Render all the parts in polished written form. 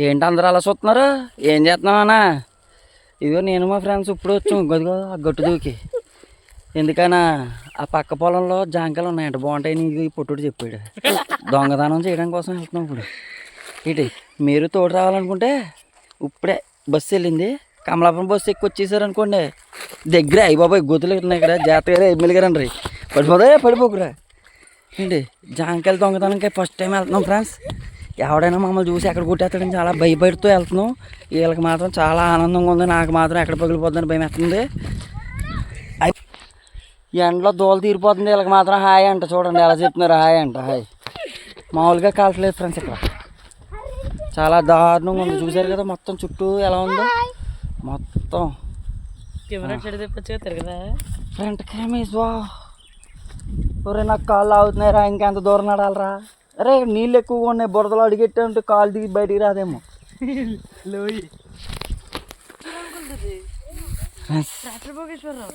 ఏంటి అందరూ అలా చూస్తున్నారు? ఏం చేస్తున్నావన్నా? ఇదిగో నేను మా ఫ్రెండ్స్ ఇప్పుడు వచ్చాం గదిగో ఆ గట్టు దూకి. ఎందుకన్నా ఆ పక్క పొలంలో జాంకాయలు ఉన్నాయంట, బాగుంటాయి. నీకు ఈ పుట్టుడు చెప్పాడు. దొంగదానం చేయడం కోసం వెళ్తున్నాం ఇప్పుడు. ఇటు మీరు తోడు రావాలనుకుంటే ఇప్పుడే బస్సు వెళ్ళింది. కమలాపురం బస్సు ఎక్కువ వచ్చేసారు అనుకోండి, దగ్గర అయ్యి బాబాయ్ గొతులు ఉన్నాయి ఇక్కడ. జాతర ఎమ్మెల్యే గారు అండి, పడిపోకురా. ఏంటి జాంకాయలు దొంగతనంకి ఫస్ట్ టైం వెళ్తున్నాం ఫ్రెండ్స్. ఎవడైనా మమ్మల్ని చూసి ఎక్కడ కొట్టేస్తాడని చాలా భయపడుతూ వెళ్తున్నాం. వీళ్ళకి మాత్రం చాలా ఆనందంగా ఉంది, నాకు మాత్రం ఎక్కడ పగిలిపోతుందని భయం వేస్తుంది. ఎండలో దోలు తీరిపోతుంది, వీళ్ళకి మాత్రం హాయ్ అంట. చూడండి ఎలా చెప్తున్నారు, హాయ్ అంట. హాయ్ మామూలుగా కాల్చలేదు ఫ్రెండ్స్, ఇక్కడ చాలా దారుణంగా ఉంది. చూసారు కదా మొత్తం చుట్టూ ఎలా ఉందో మొత్తం. ఫ్రంట్ కెమెరా వా. ఒరే నాకు కాళ్ళు ఆగుతున్నాయిరా, ఇంకెంత దూరం నడాలరా. అరే నీళ్ళు ఎక్కువగా ఉన్నాయి, బురదలో అడిగెట్టే ఉంటే కాలు దిగి బయటికి రాదేమో.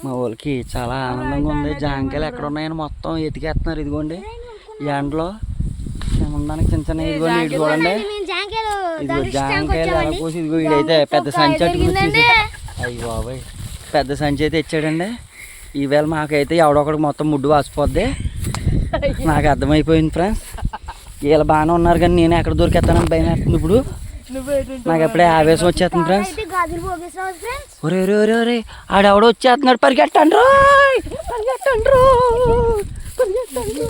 మా వాళ్ళకి చాలా ఆనందంగా ఉంది. జాంకాయలు ఎక్కడ ఉన్నాయని మొత్తం ఎతికేస్తున్నారు. ఇదిగోండి ఎండలో ఉండడానికి చిన్న చిన్న ఇదిగోండి. ఇటు చూడండి, ఇదిగో జాంకాయలు ఎలా కోసి. ఇదిగో వీడైతే పెద్ద సంచి అట్టుకుని, అయ్యి బాబాయ్ పెద్ద సంచి అయితే ఇచ్చాడండి. ఈవేళ మాకైతే ఎవడొకడికి మొత్తం ముడ్డు వాసిపోద్ది. నాకు అర్థమైపోయింది ఫ్రెండ్స్. వీళ్ళు బాగానే ఉన్నారు కానీ నేను ఎక్కడ దొరికేస్తానని భయం వేస్తుంది ఇప్పుడు. నాకు ఎప్పుడే ఆవేశం వచ్చేస్తుంది ఫ్రెండ్స్. ఒరే ఒరే ఒరే ఒరే ఆడెవడో వచ్చేస్తున్నాడు, పరిగెట్టండి పరిగెట్టండి పరిగెట్టండి.